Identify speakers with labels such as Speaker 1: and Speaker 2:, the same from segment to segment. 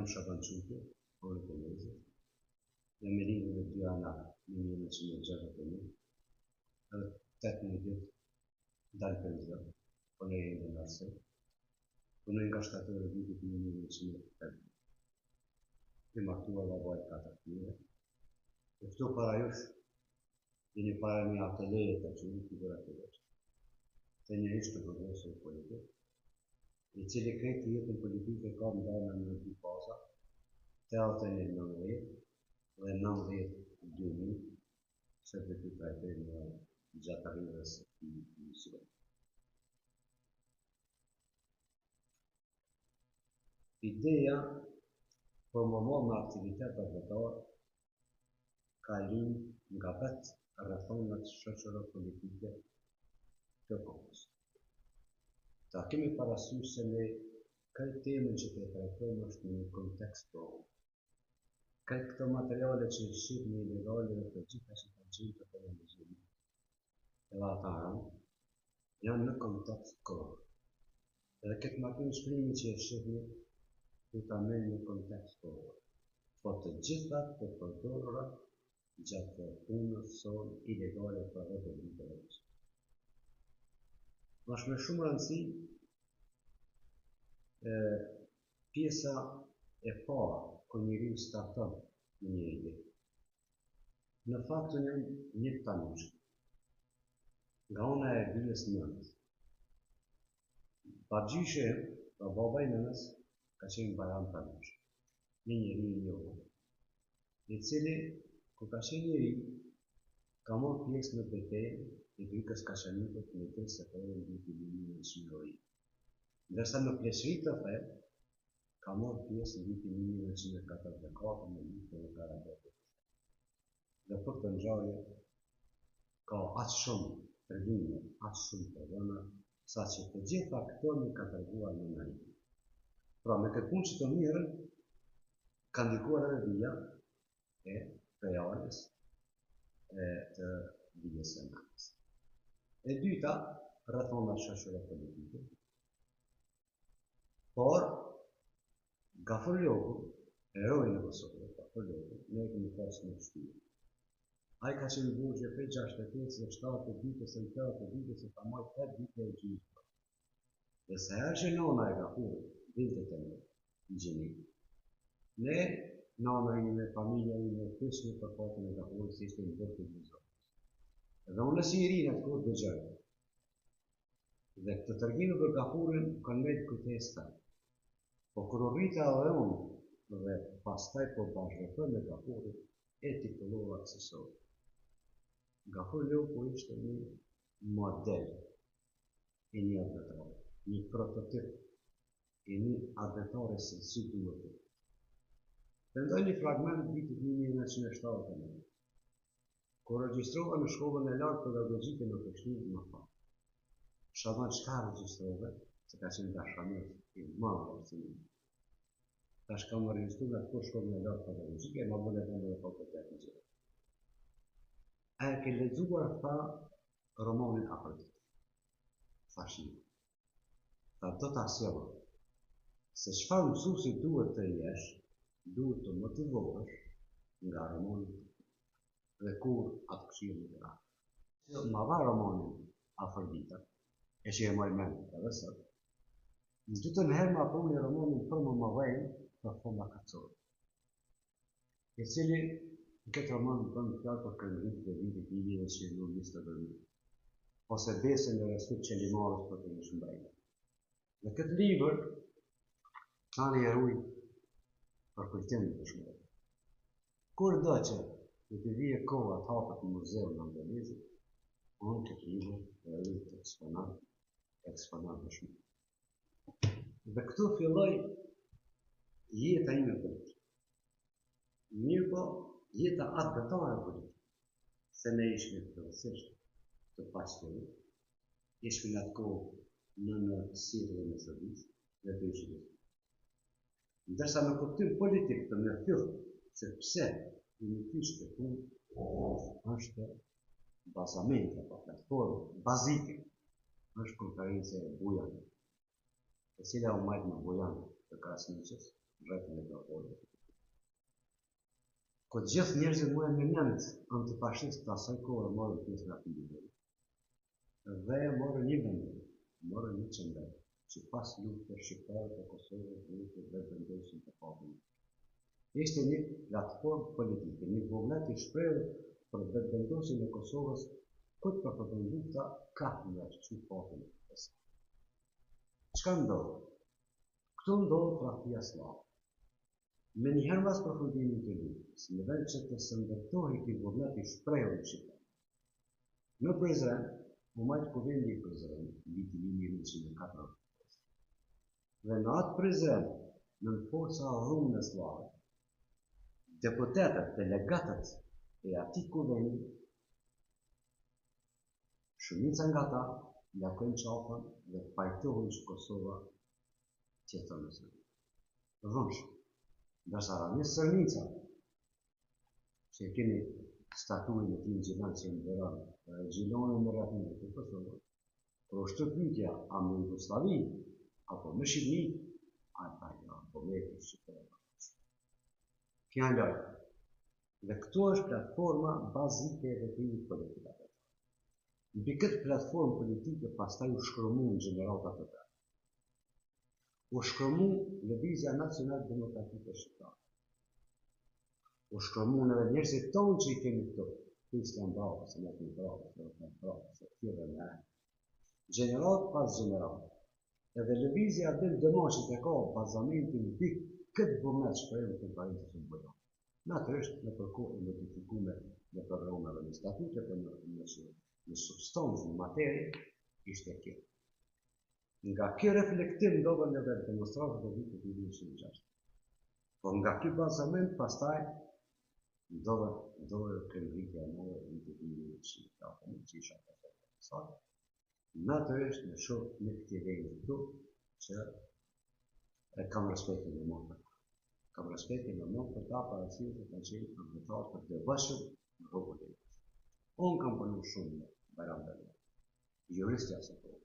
Speaker 1: jam Shabanquti, por të lezë, jam i rinjë dhe 2 ana 1961, edhe 8 vjet dalë penzion, po ne jemi në arse, punoj nga shtatori vitit 1980. I martuar dhe vaj 4 fëmijë. E këtu para jush, jeni para një ateleje të që një figurativesh. Të një ishte profesor politik, i cili krejtë jetën politike ka ndarë në 2 faza, 89 dhe 90-2000, se të të trajtoj në gjatërinës i mësirë. Ideja për më marrë në aktivitet advetar ka linë nga vetë rrethonat shoqëro-politike të kohës. Ta kemi parasysh se ne këtë temën që të trajtojmë është në një kontekst të kohë. Këtë këto materiale që i shqipni ilegale dhe të gjitha që të qenë të televizion edhe ata janë në kontekst kohë. Edhe këtë makin shkrimi që i shqipni të ta merr në kontekst kohë. Po të gjitha të përdorura gjatë punës sonë ilegale për vetë e ditërës. Është me shumë rëndësi pjesa e parë kur njeriu starton në një ide. Në fakt unë jam një tanush. Nga ona e bijës nënës. Bagjyshe, pra baba i nënës, ka qenë Bajram Tanush, një njeri i njohur, i cili, kur ka qenë njeri, ka marrë pjesë në betejën e Grikës Kashanikut në 3 septemër vitin 1900. Ndërsa në pleqëri të thellë, ka marrë pjesë në vitin 1944 në luftën e Karabekut. Dhe për të ngjarje ka aq shumë tregime, aq shumë probleme, sa që të gjitha këto më ka treguar në nari. Pra me këtë punë që të mirën, ka ndikuar edhe vija e reales të vijës e nënës. E dyta, rrethona shoqëro-politike. Por, Gafur Ljogu, heroi në Kosovë, Gafur Ljogu, ne e kemi pasur në shtëpi. Ai ka qenë burgje prej 68 dhe 7 ditës e 8 ditës e ka marrë 8 ditë e gjysmë. Dhe se herë që nona e Gafurit vilte të ne, në gjeni, ne, nana ime, familja ime, pyesme për fatën e Gafurit si ishte në bërë të gjizorës. Dhe unë si i rinë atë kohë dëgjoj. Dhe këtë tërgjime për Gafurin kanë mejtë kujtes të. Po kur u rrita edhe unë dhe pastaj po bashkëpër me Gafurin, e titullova kësësor. Gafur Ljogu ishte një model e një advetar, një prototip e një advetare se si duhet të. Pendoj një fragment vitit 1979, kur regjistrova në shkollën e lartë pedagogjike në Prishtinë më parë. Shaban çka regjistrove, se ka qenë dashamirë i madh arsimit. Tash kam regjistruar në shkollën e lartë pedagogjike e më bënë edhe fakultet në gjithë. A e ke lexuar tha romanin Afrodit? Thash. Tha do ta sjellë. Se çfarë mësuesi duhet të jesh, duhet të motivohesh nga romani dhe kur atë këshillin e ra. Ma dha romanin Afrodita, e që e moj mend edhe sot. Në ditën herë ma puni romanin për më vejnë për Fonda Kacor, i cili në këtë roman bën fjalë për kërmërit dhe vitit 1920, ose besën e Resut Qelimarës për të një shëmbrejnë. Në këtë libër, ka një eruj për kujtim të shmërë. Kur do që të vije koha të hapët në muzeu në Andalizit, unë këtë libër e eruj të eksponat të shmërë. Dhe këtu filloj jeta ime politik. Mirë po, jeta advetare politik, se ne ishme fillësisht të pashturit, ishme në atë kohë në Sirë dhe në Sërbis dhe të ishme. Ndërsa në kuptim politik të me fillë se pse i një kysh të punë është bazamente, pa platformë bazike, është konferencia e Bujanit, e cila u majtë në Bujan të Krasniqës, rrethin e Gavolit. Ku të gjithë njerëzit mua më mend antifashistë të asaj kohe morën pjesë në atë lidhje. Dhe morën një vend, morën një qendër, që pas luftës shqiptare të Kosovës dhe vendosin të patin. Ishte një platformë politike, një vullnet i shprehur për vendosin e Kosovës këtë përfundon lufta ka nga që patin. Çka ndodh? Këtu ndodh tradhtia slave. Me njëherë pas përfundimit të luftës, në vend që të ndërtohej ky vullnet i shprehur në Shqipëri. Në Prizren, u majtë kuvendi i Prizren, vitin 1940. Dhe në atë Prizren, në forca rrumë në slave, deputetët, delegatët e atij kuvendi, shumica nga ta lakojnë qafën dhe pajtohen që Kosova qeton në Serbi. Dhunsh. Ndërsa Rami Sërnica, që keni statuin e tij Gjilan që në Beran, Gjiloni në rrethimit të Kosovës, për është pyetja a me Jugosllavi apo me Shqipëri, apo me Shqipëri. Fjala. Dhe këtu është platforma bazike e veprimit politik. Mbi këtë platformë politike pastaj u shkërmun gjeneratët e tij. U shkërmu Lëvizja Nacional Demokratike Shqiptare. U shkërmu edhe njerëzit tonë që i kemi këtu, Islam Bravo, se në të Bravo, se të tjere në e. Gjenerat pas gjenerat. Edhe Lëvizja del dëmoshit e ka bazamentin mbi këtë vullnet shprehur të Parisë së Bujron. Natyrisht në përkohë e modifikuar në programeve dhe në statute, por në substancë, në materie, ishte kjo. Nga kjo reflektim ndodhen edhe demonstratët e vitit 1906. Por nga ky bazament pastaj ndodhe këndvritja e madhe e vitit 1904, që isha pastaj. Natyrisht në shoh në këtë vend këtu që kam respektin e madh. Kam respektin e madh për ta parasysh që kanë qenë anëtar të devotshëm në rrugën. Unë kam punuar shumë në Bajrambellash. Juristja së kohë.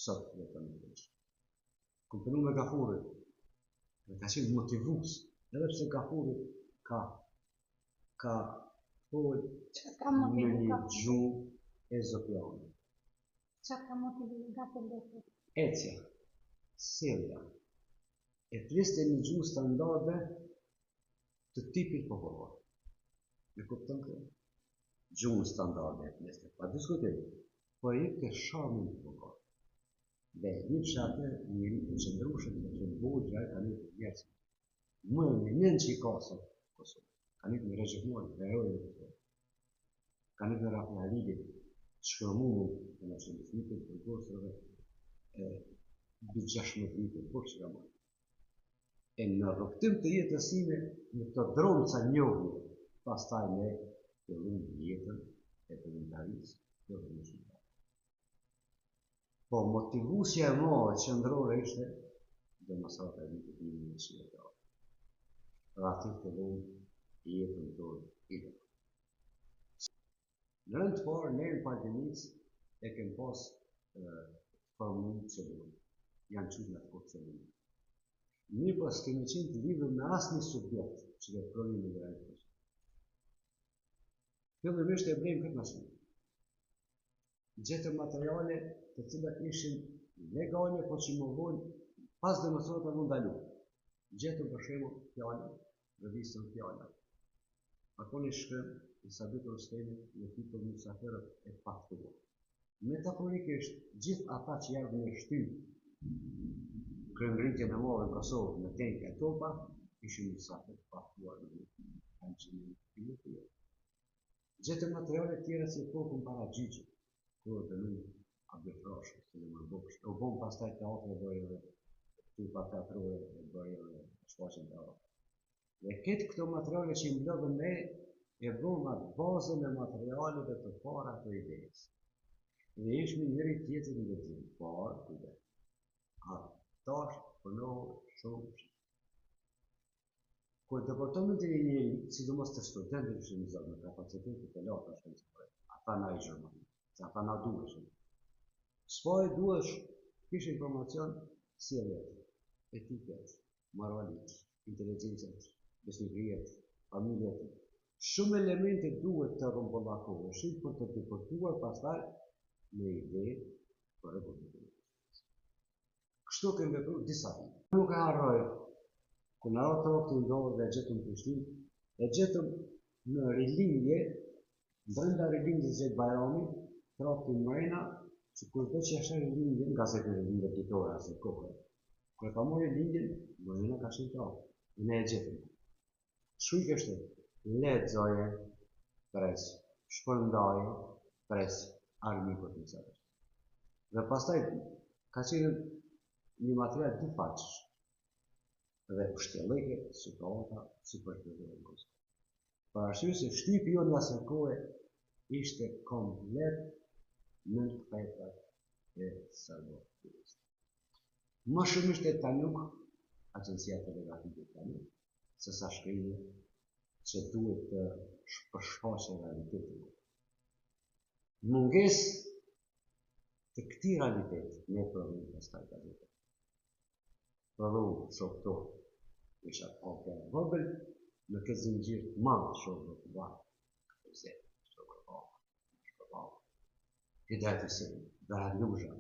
Speaker 1: Sot jetën në Greqi. Kam punuar me Gafurin, dhe ka qenë motivues, edhe pse Gafuri ka folë në një gjuhë ezopiane.
Speaker 2: Çfarë ka motivuar Gafurin?
Speaker 1: Ecja, sjellja, e fliste një gjuhë standarde të tipit popullor. E kupton këtë? Gjuhë standarde e fliste, pa diskutim, por i ke sharmin popullor. Dhe një fshatë njëri të qëndrushëm të që në Bogja ka një të vjerësë. Më e minen që i kasë Kosovë. Ka një të në regjëmuar të herojë në Kosovë. Ka një të Rafi Halidit, shkërmumu të në qëndisnitin për gosërëve bit 16 vitin, por që ka marrë. E në rrugtim të jetësime në të dronë ca njohje, pastaj ne fillim jetën e voluntarisë të rrugëshme. Po motivusja e madhe qendrore ishte demonstrata e vitit 1904. Dhe aty fillon jetën tonë ide. Në rënd të parë, ne në Paldinis e kem pas formuar qëllim. Janë qytë në të kohë qëllim. Mirë po s'kemi qenë të lidhur me asnjë subjekt që veprojnë në vend të Kosovës. Fillimisht e blejmë këtë masinë. Gjetëm materiale të cilat ishin legale, po që më vonë pas demonstratave u ndalu. Gjetëm për shembull fjalën, revistën Fjala. Apo një shkrim i Sabit Rustemit në titull Mysafirët e paftuar. Metaforikisht, gjithë ata që janë në shtyp kremritjen e madhe në Kosovë në tenke e topa, ishin mysafir të paftuar në kanë qenë në tjetër. Gjetëm materiale tjera si kokën para gjyqit, kur dënuar Abdulfrash, u bën pastaj teatri bëjë tupa teatrore bëjë shfaqjen teatrore. Dhe këtë këto materiale që i mblodhën ne e bëm atë bazën e materialeve të para të idejës. Dhe ishme njëri tjetër në lexim, por kujdes. Tash punohet shumë. Kur departamenti i njëri, sidomos të studentëve që shënizat në kapacitetet e larta shkencore, ata na i Gjermani, se ata na duheshin. S'po e duhesh, kish informacion si e vetë, etiket, moralik, inteligencët, besnikërijet, familjet. Shumë elemente duhet të rrumbullakoheshin për të depërtuar pastaj me ide për Republikën. Kështu kemi vepruar disa vite. Nuk e harroj, kur na tropti ndodhi dhe gjetëm Prishtinë, e gjetëm në rilindje, brenda rilindjes së Bajramit, tropti mrena, që kurdo që është rilindje, nga se të rilindje ditore asë kohë. Kur e ka marrë rilindjen, mrena ka qenë tropti. Ne e gjetëm. Shujt është lexoje, pres, shpërndaje, pres, armikut në sërë. Dhe pastaj ka qenë një material dy faqësh dhe ushtjellike situata si për të dhënë kusht. Për arsye se shtypi jonë asaj kohe ishte komplet në kthetat e Serbisë. Më shumë ishte Tanjuk, Agjencia Telegrafique Tanjuk, se sa shkrimje që duhet të përshfaqe realitetin. Mungesë të këtij realiteti ne provim pastaj gazetë. Provim shokto, isha oke vogël, në këtë zinxhir të madh shokë të bashkë. Ose shokë ideati se dhe luja,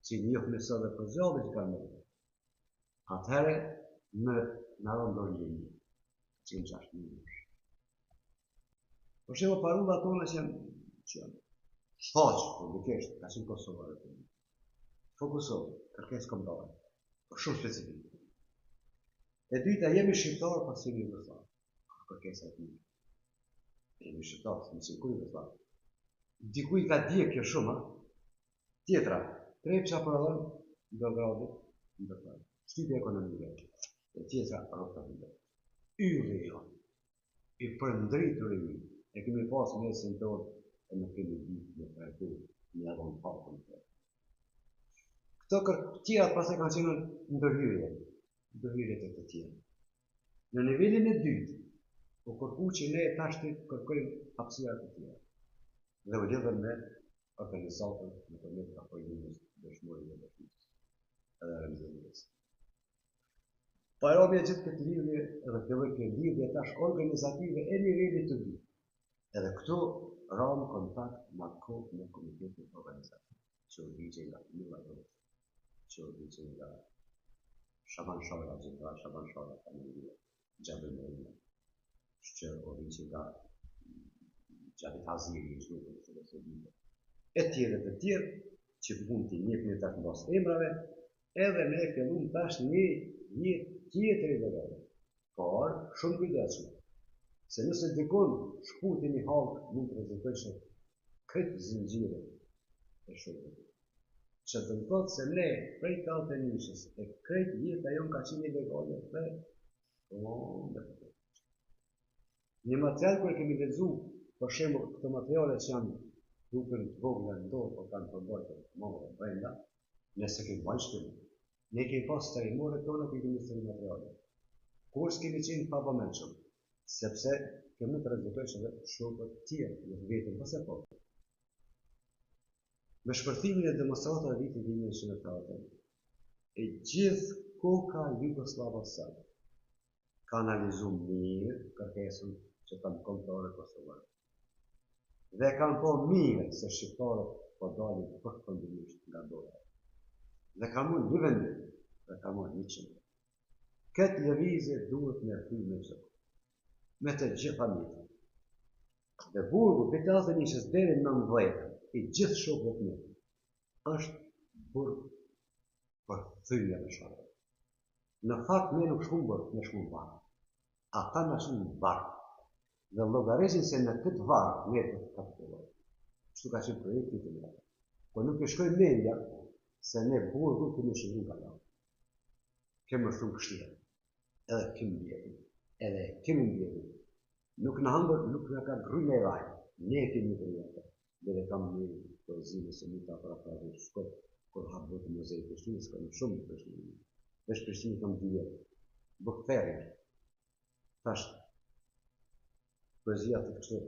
Speaker 1: që një në sot dhe për zjallë që kanë mërë. Atëherë në rëndon linjë, që në qashtë një lush. Por shemë parullat tona që janë shfaqë, publikisht, ka qenë Kosovë dhe të një. Fokusohë, kërkes kombëtare, por shumë specifikë. E dyta, jemi shqiptarë pas si një Jugoslavë, kërkes e të një. Jemi shqiptarë, në që kujë Jugoslavë. Dikuj ka dje kjo shumë, tjetra, Trepqa për allën, Beogradit, në Beograd. Shtypje ekonomike, e tjetra, rrotavide. Ylli jo, i përndritur i një, e kemi pas mesin tonë, e në kemi ditë në përdu, një adhon pakën të. Këto tjerat pas e kanë qenë ndërhyrje të të tjera. Në nivelin e dytë, u kërku që ne tashti kërkojmë hapësira të tjera. Dhe u lidhëm me organizatën në përmet të apojimës dëshmëri dhe dëshmës edhe rëmëzëmës. Bajrami e gjithë këtë lidhje edhe filloj këtë lidhje tash organizative e nivelit të dytë. Edhe këto ramë kontakt ma kohë me komitetin organizativ, që u digje nga Mila Jotë, që u digje nga Shaban Shara, Shaban Shara, Gjabër Mërina, që u digje nga Gjabit Haziri, e tjere të tjere, që mund të njëpë një tash në basë emrave, edhe ne fillum tash një tjetër i dërëve. Por, shumë kujdesshëm, se nëse dikon shkuti një halkë mund të rezultojë që këtë zinxhire e shumë. Që të më thotë se ne prej talë të njëshës e këtë jetë ajon ka qenë ilegale dhe një material kërë kemi lexu, për shembull këto materiale që janë duke në të vogla ndorë, por kanë përbërë të mëllë brenda, nëse kemi banë shkëmë. Ne kemi pas të rimore tonë kërë kemi së materiale. Kur s'kemi qenë pabamenshëm, sepse kemi të rezultojsh edhe shokët tjerë, në vetën pas e po. Me shpërthimin e demonstratave e vitit 1990, e gjithë koka Jugoslavës sënë ka analizu mirë kërkesën që kanë kombëtare kosovare. Dhe kanë po mirë se shqiptarët po dalin përfundimisht nga dora. Dhe ka mund një vendim, dhe ka mund 100. Këtë lëvizje duhet me rthy me qëtë, me të gjitha mjetën. Dhe burgu, bitas dhe njëshës deri në 90, i gjithë shokëve të mjetë, është burg për thyja me shokët. Në fakt, ne nuk shkumë burg, ne shkumë varë. Ata në shkumë varë. Dhe logarizin se në këtë varë, ne të kapitulojë. Kështu ka qenë projekti të mjetë. Po nuk e shkoj mendja, se ne burgu kemi shëllin ka lau. Kemë shumë kështire. Edhe kemi mbjetin. Edhe kemi mbjetin. Nuk në hambër, nuk në ka grujnë e rajë. Ne kemi të mjetë. Dhe kam një poezime se një ta pra pra dhe shkot, kur hapë vëtë muzej të Prishtinës, kam shumë të Prishtinë. Vesh Prishtinë kam 2 jetë. Bëkëferin. Tash, poezia të kështu.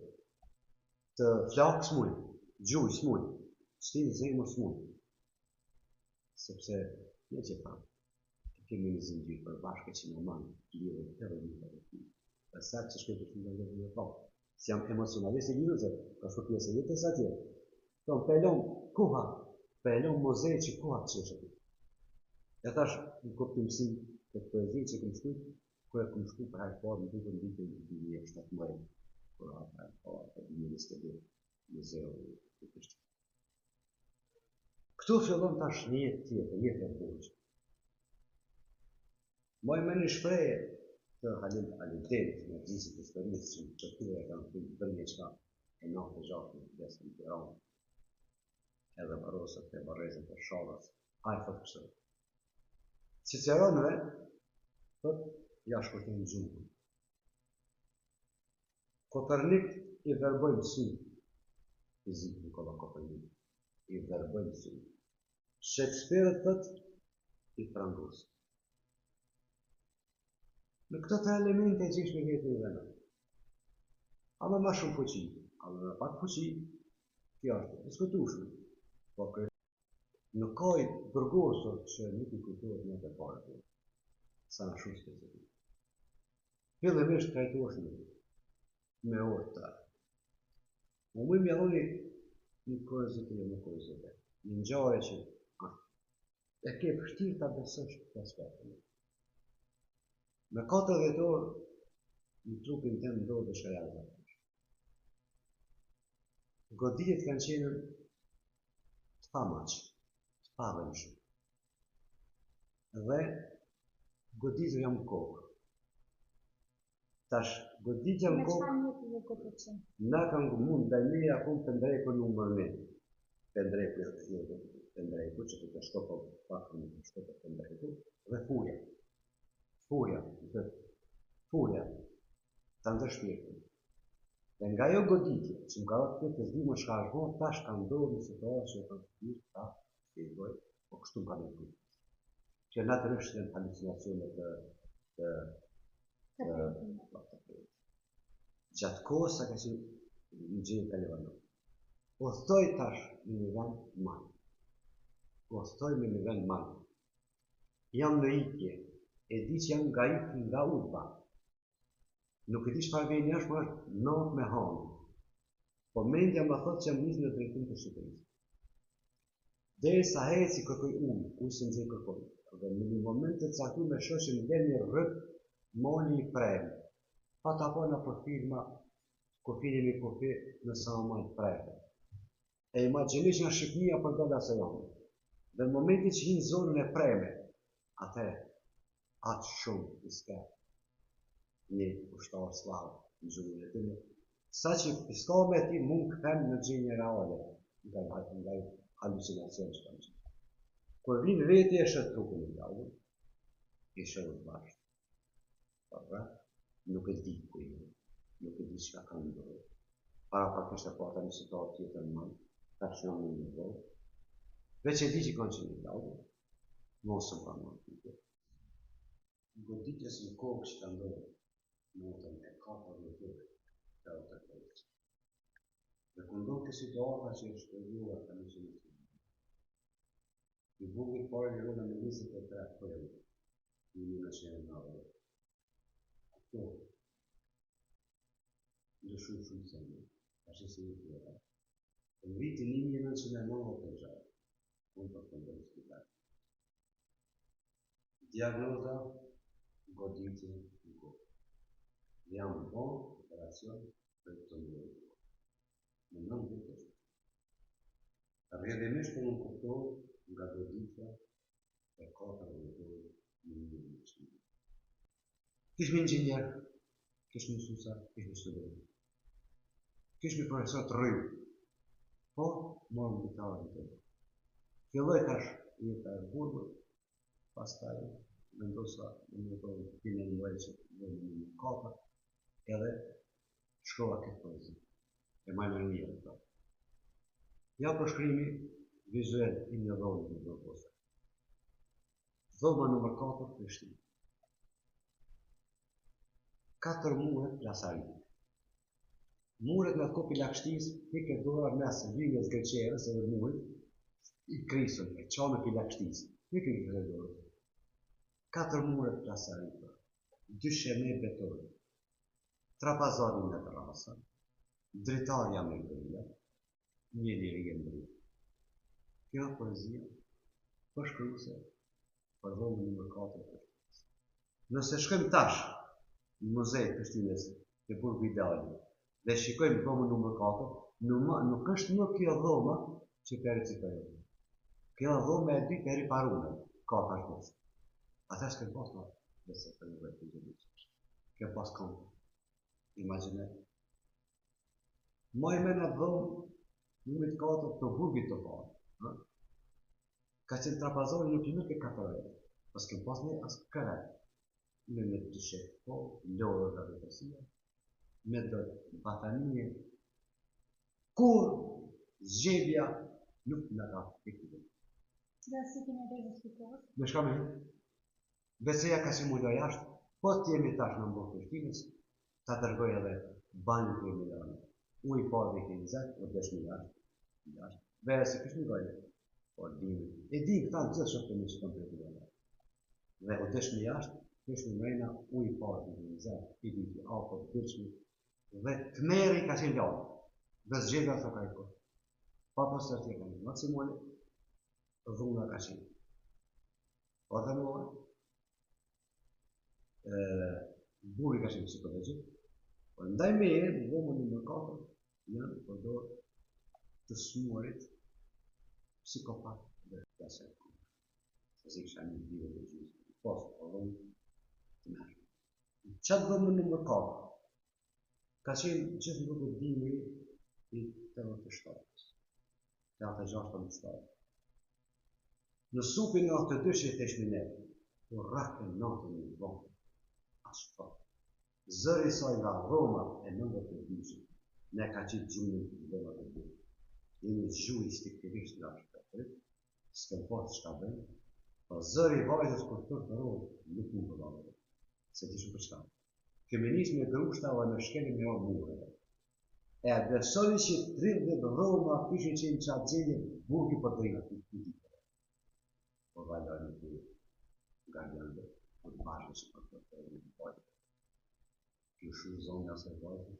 Speaker 1: Të flakë s'muj, gjuj s'muj, shtinë zemë s'muj. Sepse, ne që thamë, kemi një zinxhir për bashkë që në manë, lidhë edhe një të të dhe sakë që shkëtë të nga dhe të si jam emocionalisht i lidhë, ka shko pjesë e jetës atje. Tonë, pelon kuha, pelon mozej që kuha të qeshë aty. E thash, në koptimësi të poezi që këmë shkujt, kër e këmë shkujt për hajtë parë në duke në ditë në 2017, për hajtë parë për 2022, muzeu të Prishtinë. Këtu fillon tash një jetë tjetër, jetë e burgjë. Moj me një shpreje të Halil Alidejt, në gjisit të historisë që të tyre e kanë të bërë një qka e 96 në desë në Tiranë, edhe barosët e barezët e shalës, a i thotë kështë. Ciceronëve, thotë, ja shkërtin në gjumë. Kopernik i verboj mësi, fizik Nikola Kopernik, i verboj mësi. Shakespeare thotë, i frangusë. Në këto të elemente gjish me vjetë një vena. Ama ma shumë fuqi, ama me pak fuqi, kjo është diskutushme. Po kërë në kaj burgosur që nuk i kujtohet një të parë, sa në shumë specifik. Fillimisht trajtohesh me orë të. Më më mjalloni një kuriozite e më kuriozite. Një ngjarje që e ke vështirë ta besosh këtë aspektin. Me 40 orë, në trupin të ndodhë dhe shkajazë. Goditjet kanë qenë të pamaqë, të pavëmshme. Dhe goditjet jam kokë. Tash, goditja në kokë, na kanë mund dhe meja kun pëndrejku në mërmi. Pëndrejku që të shkopo pakë në të shkopo pëndrejku, dhe fuja. Furia, të ndërshpirtin. Dhe nga jo goditje, që më ka dhe të të zdi më shka shko, tash ka ndodhë në situatë që të të ta shpirtoj, po kështu më ka dhe të. Që natërështë janë halucinacionet të gjatë kohës sa ka që në gjithë të levanë. O thoj tash në një vend manë. O thoj me një vend manë. Jam në ikje. E di që jam nga ikë nga urba. Nuk e di çfarë vjen jashtë, më është natë me hanë. Po mendja më thotë që jam nisë në drejtim të Shqipërisë. Derisa heci kërkoj unë se nxjerr kërkoj. Dhe në një moment të caktuar me shoqin vjen një rrët mali i prem. Pa ta po në përfirma, kufini mi kufi në sa më të prejtë. E imagjinish nga Shqipënia për dola se janë. Dhe në momentin që hinë zonën e preme, atëherë atë shumë i s'ka një ushtarë slavë në gjurën e tyre, sa që s'ka me ti mund këthem në gjinje reale nga halucinacion që kam qëtë. Kër vinë veti e shëtë trupin e gjallë, i shëtë të bashkë. Pra, nuk e di ku i në, nuk e di që ka ndodhë. Para pak është e pata një situatë tjetër në manë, ta që në një ndodhë. Veç e di që kanë që një gjallë, mosëm pa manë të tjetër. Goditjes në kokë që ka ndodhë notën e 4 të të kohës. Dhe këndon këtë situata që është përgjuar të në që në të të. I bugit pare një rrëna në 23 përgjë, një në qenë në avë. Këto, në shumë sëmë, ashtë si një të të. Në vitin 1996, unë për të ndërë spital. Diagnoza, goditje në kokë. Jam bon operacion për të ndërë. Në 9 vite. Rrjedhimisht për në kuptohë nga goditja e 4 vite në një vite. Kishmi inxinjer, kishmi mësusa, kishmi student. Kishmi profesor të rrëjë. Po, morëm gitarë në të. Filloj tash jetë e burgë, pastaj vendosa në një tonë të kine në lejë që në një kapër, edhe shkova këtë poezi. E majnë në njërë të. Ja përshkrimi vizuel i një dhonë në një posa. Dhoma nëmër 4, Prishtinë. 4 muret plasarit. Muret në të kopi lakshtis, hike dolar nësë vingës gërqerës edhe muret, i krisën, e qanë për lakshtis. Hike i dorë. 4 mure plasaritë, 2 sheme beton, trapazari me terrasa, dritarja me grilla, një liri e mbri. Kjo poezia përshkruese për dhomën nr. 4. Nëse shkojmë tash në Muzej Prishtinës të Burgu Ideali dhe shikojmë dhomën nr. 4, nuk është më kjo dhoma që Peri Cipajoni. Kjo dhoma e dy Peri Parune, ka tash mos. Ata s'kem pas ma dhe se për një vërtë të gjithë. Kjo pas kom imaginet. Maj me në dhomë numit 4 të Burgit të parë. Ka qenë trapazori nuk e 4 vetë, pas kem pas një asë kërë. Me të shetë po, lorë dhe vetësia, me dhe batanije, kur zgjebja nuk në ka të këtë.
Speaker 2: Dhe si kime dhe zështikohës?
Speaker 1: Me shka me hitë? Veseja ka si mujdo jashtë, po t'jemi tash në mbërë Prishtinës, ta tërgoj edhe banjë të Milano. U i parë dhe këtë zetë, o deshmi jashtë. Vere se kështë një gajnë, po dimi. E di këta në gjithë shokë të një që të të të. Dhe o deshmi jashtë, kështë në mrejna, u i parë dhe këtë zetë, i di të apo të tërshmi, dhe të meri ka qenë ljallë, dhe zgjega të ka i kohë. Pa po së tërtje ka një maksimoni, dhunga ka qenë. Po dhe mua, buri ka qenë psikologjik, po ndaj me e, dhomën nr. 4, janë përdor të smuarit psikopat dhe klasë. Se si kësha një bide të gjithë, posë, po dhomë të nërë. Qatë dhomën nr. 4, ka qenë gjithë në të dimi i të në të shtatës, të atë gjashtë në shtatë. Në supin në atë të dëshë e të shminetë, por rakën natën në dhomë, asë fatë. Zëri saj nga Roma e nëndër të dyshë, ne ka qitë gjumën të dhoma të bërë. Jemi zhuj stiktivisht nga shkatërit, s'kem pasë shka bëjnë, pa zëri vajzës për tërë të rogë, nuk mund të dhama. Se ti shumë për shka. Feminisme e grushtava në shkeli me o mure. E besoni që 30 Roma kishin qenë qatë gjelje, burgi për drejnë të të ditë. Po valjarë në të gardian dhe për bashkë që për të të kjo shumë zonë asë e vajtë,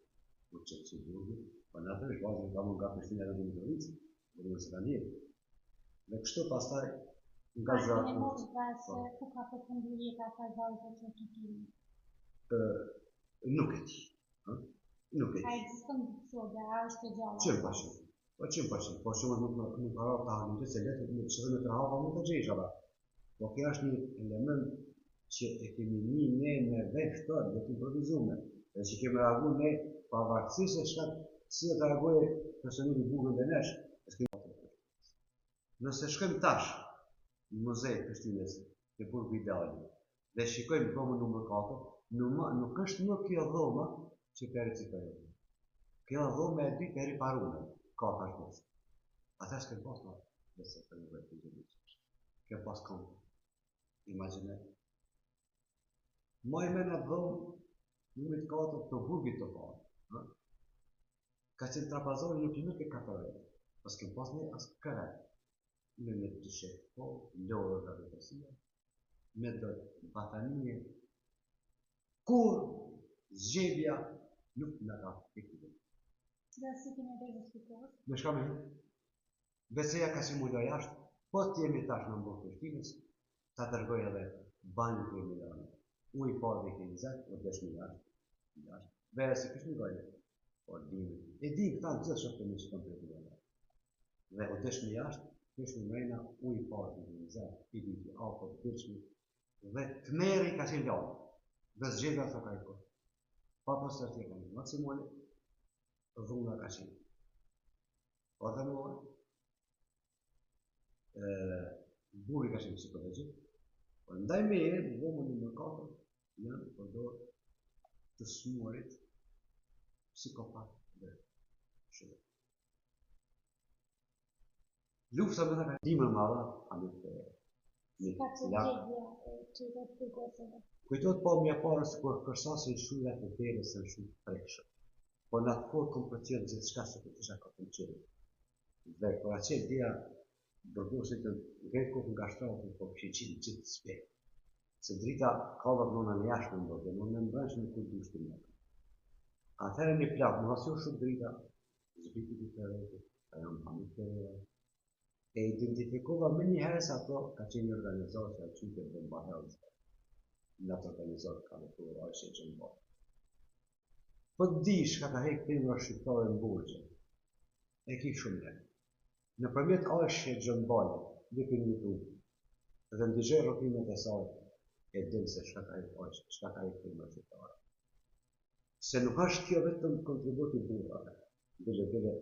Speaker 1: për që të burgi, për në atër është vajtë nga mund nga Prishtina dhe në Mitrovica, dhe në Skandirë. Dhe kështu pastaj nga zratë...
Speaker 2: Ne mos vëse ku ka përfundu jeta ka vajtë që të kimi?
Speaker 1: Nuk e ti. Nuk e ti.
Speaker 2: A existën të qodë, a është të gjallë?
Speaker 1: 100%. Po 100%. Po shumë nuk harat të halën të se letë në qërë në të rahava nuk të gjejsh ala. Po kjo është një element që e kemi një ne me vesh tërë dhe të improvizume, dhe që kemi reagu ne pavarësisht e shkat si e të reaguje personili Burgun dhe nesh, nëse shkojmë tash në Muzej Prishtinës të Burgu Ideali dhe shikojmë dhomën nr. 4, nuk është më kjo dhoma që Peri Cipajoni. Kjo dhoma e dy Peri Parune, ka tash mos. Ata s'kem pas ma dhe se për një vërtë të gjithë. Kjo pas kom imaginet. Maj me në dhomë numit 4 të Burgit të parë. Ka qenë trapazori nuk e 4 vetë, pas kem pas një asë kërë. Me të shetë po, lorë dhe vetësia, me dhe batanije, kur zgjebja nuk në ka të këtë.
Speaker 2: Dhe si kime dhe zështikohës?
Speaker 1: Me shka me hitë? Veseja ka si mujdo jashtë, po t'jemi tash në mbërë Prishtinës, ta tërgoj edhe banjë të Milano. U i parë dhe këtë zetë, o deshmi jashtë. Vere se kështë një gajnë, po dimi. E di këta në gjithë shokë të një që të të të. Dhe o deshmi jashtë, kështë në mrejna, u i parë dhe këtë zetë, i di të apo të tërshmi, dhe të meri ka qenë ljallë, dhe zgjega të ka i kohë. Pa po së tërtje ka një maksimoni, dhunga ka qenë. Po dhe mua, buri ka qenë psikologjik, po ndaj me e, dhomën nr. 4, janë përdor të smuarit psikopat dhe shumë. Lufta me të ka dimër madha, amit të
Speaker 2: ka që gjegja që do të përgosëve?
Speaker 1: Kujtot po mja parë se kur përsasin shumë të derës në shumë prekshë. Po në atë kohë kom përqirë gjithë shka se këtë isha ka përqirë. Dhe për atë qenë dhja bërgosit të ngejtë kohë nga shtratë, po kështë qinë gjithë spekë. se drita ka dhe nëna në jashtë në ndodhe, në brendshme në kur dushtë të mjekë. Atëherë një plakë, më asjo shumë drita, zbitit i të rejtë, ka janë pamit të rejtë, e identifikova më një herë se ato ka qenë një organizatë që a qyte Bomba Health, në atë organizatë ka në të urajshë e gjënë bërë. Po të di shka ka hekë filma shqiptare në burgje, e ki shumë herë. Në përmjet Ajshë e Gjën Bale, lipin një tu, dhe ndizhe rrotimet e saj, e dinë se shka ka hekë filma shqiptare. Se nuk është kjo vetëm kontributi burrave, bile,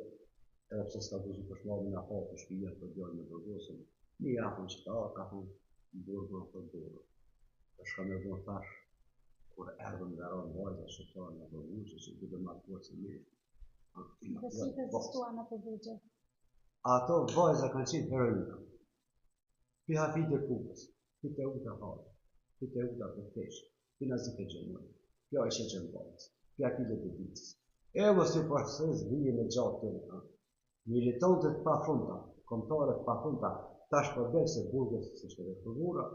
Speaker 1: edhe pse s'ka duzi për shmalë në apo të shpija për djallë në burgosën, një jafën që ka thonë burgën për burgën. Të shka me bërë thash, kur erdhën dhe ronë vajta shqiptarë në burgusë, që të dhe marrë kurë se mirë.
Speaker 2: Dhe si të zështua në të burgje?
Speaker 1: Ato vajza kanë qenë heroika. Pi hafit e kukës, pi të uta halë, pi të uta për teshë, pi nazik e gjenuaj, pi a ishe gjenbajtës, pi akile të ditës. E mos të përësës vijë në gjatë të në, militantët pa funta, komtarët pa funta, tash përbel se burgës së shte dhe përmura,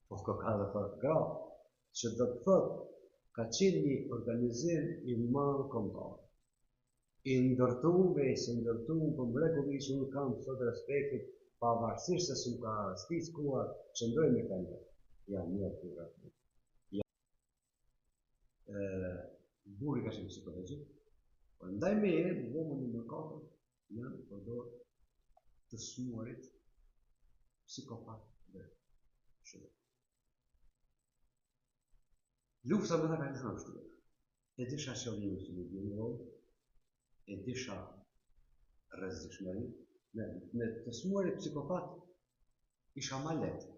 Speaker 1: po s'ko ka dhe për gra, që do të thot, ka qenë një organizim i madh komtarë. I ndërtume, i së ndërtume, për mrekulli që unë kam sot respektit, pavarësisht se s'u ka stis kuar, që ndroj me ka një. Ja, një të të rrëtë. Burri ka qenë psikologjik, por ndaj me e, në vëmën në mëkatër, janë përdor të smuarit psikopat dhe shëve. Lufta me të ka një shtuar. E disha qëllimi që një bjën rojë, e disha rrezikshmëri, me të smuarit psikopat isha ma letë.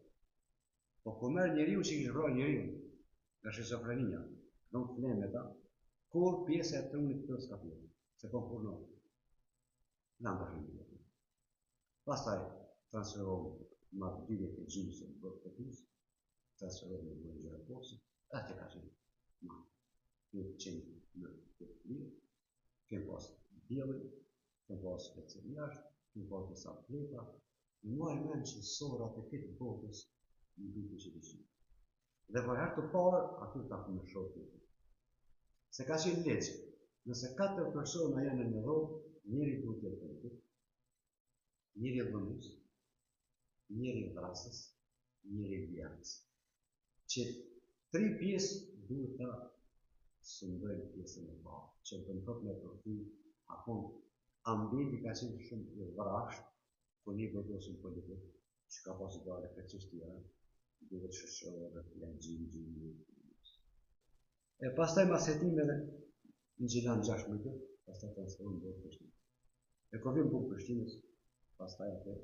Speaker 1: Po ku merë njeriu që kishë vrarë njeriu, nga shizofrenia, në të fleme ta, kur pjesë e trunit të s'ka pjesë, se po furnon. Në më përshim. Pastaj transferohëm ma të dyve të gjimësën në bërë të pjesë, transferohëm në bërë gjërë posë, atë ka qenë ma. Në qenë në të lirë, kemë pasë djelën, kemë pasë special jashtë, kemë pasë disa pleta, në muaj menë që sorat e këtë botës në duke që të shimë. Dhe për herë të parë, aty ta ku me shokë të. Se ka qenë leqë, nëse 4 persona janë në rogë, njëri duhet të politik, njëri dhënus, njëri vrasës, njëri vjarës. Që 3 pjesë duhet ta sëndojnë pjesën e parë, që të në thot me përfi, akon ambiti ka qenë shumë i vrashtë, ku një bërgosën politik, që ka pasë dale për qështë tjera, duhet shëshërë dhe të janë gjimë. E pastaj masetimeve, në gjilan 6 mëjtë, pastaj transferon bërë Prishtinës. E kovim bërë Prishtinës, pastaj atë,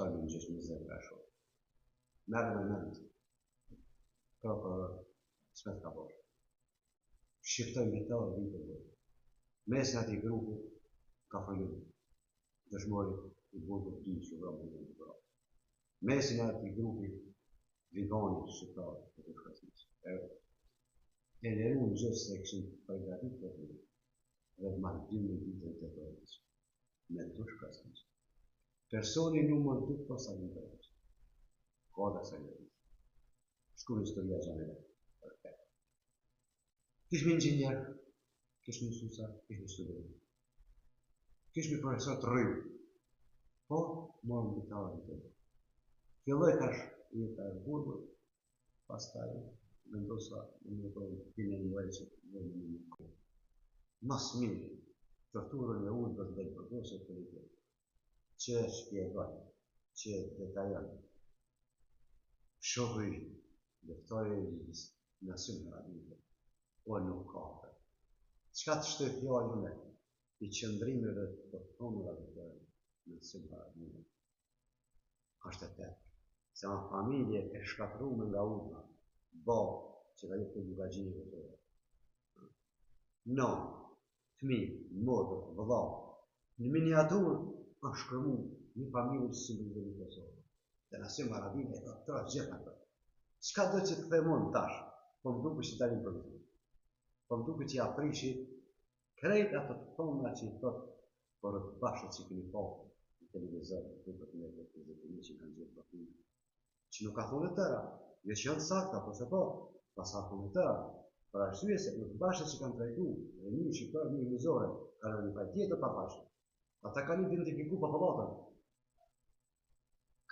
Speaker 1: tajnë në gjeshë 20 nga shokë. Merë me mendë, prokuror, s'met ka bërë. Shiftojnë me ta dhe vitë bërë. Mesin ati grupu, ka fëllu, dëshmori i burgu të dy që vramë në bërë. Mesin ati grupi, vigani shqiptarë të të shkasnisë. E leru në gjithë se këshin përgatit të të të dhe të marrë 2.000 vitën të të rëndës. Me të shkasnisë. Personi numër 2 posa në të rëndës. Koda sa në rëndës. Shku në historia gjanere. Kishmi inxinjer, kishmi mësusa, kishmi student. Kishmi profesor të rrëjë. Po, morëm në të të të. Filloj tash jeta e burgut, pastaj vendosa në një tonë kine një vajtë që në një kohë. Mas mirë, torturën e unë dhe të përgosë të rritë, që shpjegon, që detajon, shohëj, leftoj e gjithës, nësëm në radhite, o nuk kafe. Qka të shtoj fjallën e, i qëndrimeve të tonë radhite, nësëm në radhite, është e tepër. Se në familje e shkatrume nga urna, babë që ka jetë të bugagjinje të tërë. No, fëmi, modë, vëlla, në miniaturë është shkërmu një familje që simbolizë një Kosovë. Dhe nëse më radhime e të tërë gjitha të. Qka do që të themon tash, po më duke që të dalim për të. Po më duke që i aprishi krejt ato të thona që i thotë për të bashkët që këni po në televizor, të duke të me të të që kanë gjithë për të. që nuk ka thonë të tëra, jo që janë sakta, po se po, pas ka thonë të tëra, për arsye se në të bashkët që kanë trajtu, dhe një shqiptar, një mizore, kanë një faj tjetër pa bashkët, ata kanë identifiku popullatën,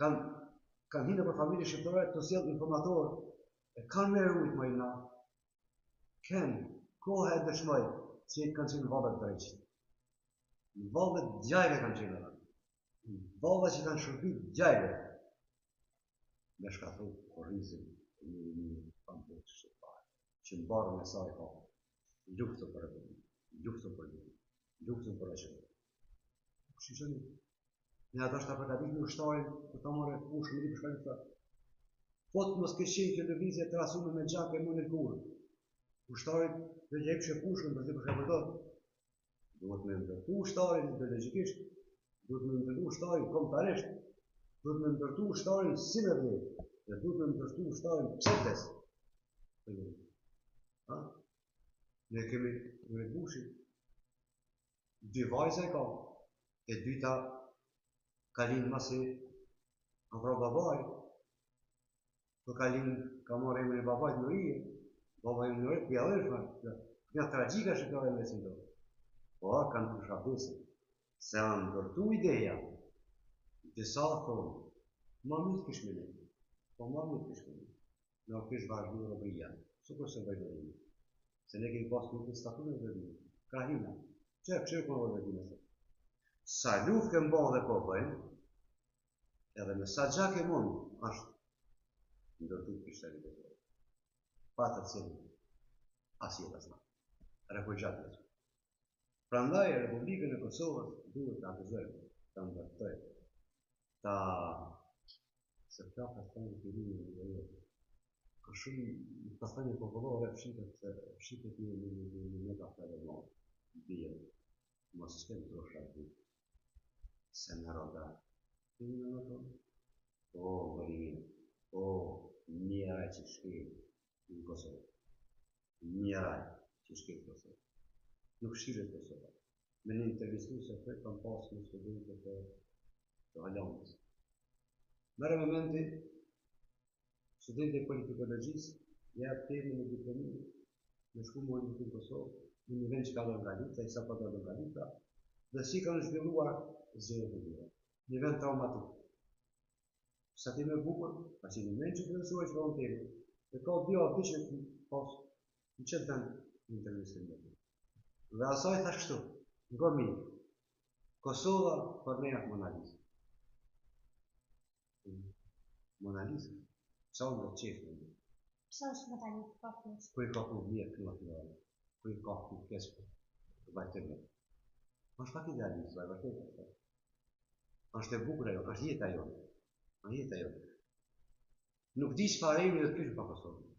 Speaker 1: kanë hinë për familje shqiptare të sjellë informatorë, e kanë me rrujt më ina, kanë kohë e dëshmoj, që kanë qenë valët të reqit. Në valët gjajve kanë qenë në valët që kanë shërbit gjajve, me shkatru korrizim një pambut shqiptare, që në barën e saj ka luftën për republikë, luftën për luftën, luftën për reqet. Shqyqeni, ne ata është të përgatit në ushtarin, të ta marrë pushën, në përshkajnë të fotë mos këshin që lëvizje të rasume me gjak e mënir kurë. Ushtarit dhe gjepshe pushën, për të përshkajnë për të, duhet me ndërtu ushtarin ideologikisht, duhet me ndërtu ushtarin komtarisht, duhet me ndërtu ushtarin sinërdit, dhe duhet me ndërtu ushtarin psetes. Ne kemi në bushit, dy vajza e ka, e dyta ka linë masi afro babaj, për ka linë, ka marrë emrin e babajt në rije, babaj në rije, pjallëshme, një tragjika shqiptare me si do. Po, kanë të shabdesin, se anë ndërtu ideja, disa thonë, ma mirë kishme ne, po ma mirë kishme ne, në kish vazhdu robria, sukur se vajdorim, se ne kemi pas nuk të statut e vërdime, krahina, që këshirë kënë vërdime se. Sa luft ke mba dhe po bëjmë, edhe me sa gjak e mund, është ndërtu kishtë e vërdime. Pa të cilë, as jetë asna, refugjat në që. Prandaj, Republikën e Kosovës duhet të akuzojmë, të ndërtojmë, ta se ka pastojnë të rinë në dhe ka shumë pastojnë e popullore fshitet një ka fërë më bje, mos shkem të roshat se në roga të një në tonë, o vërinë, o njëraj që shkej në Kosovë, njëraj që shkej në Kosovë. Nuk shqiret Kosova. Me një intervistu se të kam pas në studentët të Hollandës. Mere momenti, studentët e politikologjisë jep temën e diplomit në shku më në Kosovë, në një vend që ka do nga lita, i sa pa do nga lita, dhe si kanë zhvilluar zhjene të dhjera. Një vend traumatik. Sa ti me bukur, ka që një vend që të nësua që ka në temë, dhe ka dio abdi që pas në qëtë vend në intervjistën në. Dhe asaj thash kështu, nga mirë, Kosova për ne jatë Mona Lisa. Mona Lisa, qa unë dhe qefë në.
Speaker 2: Pse është Mona Lisa, ka fështë?
Speaker 1: Kuj ka ku vjetë kënë atë njërë, kuj ka ku keshë të bajtërme. Ashtë pak idealisë, bajtërme të. Ashtë e bukur e jo, ashtë jetë ajo. Ashtë jetë ajo. Nuk di që farejmë dhe të kyshë pa Kosovë.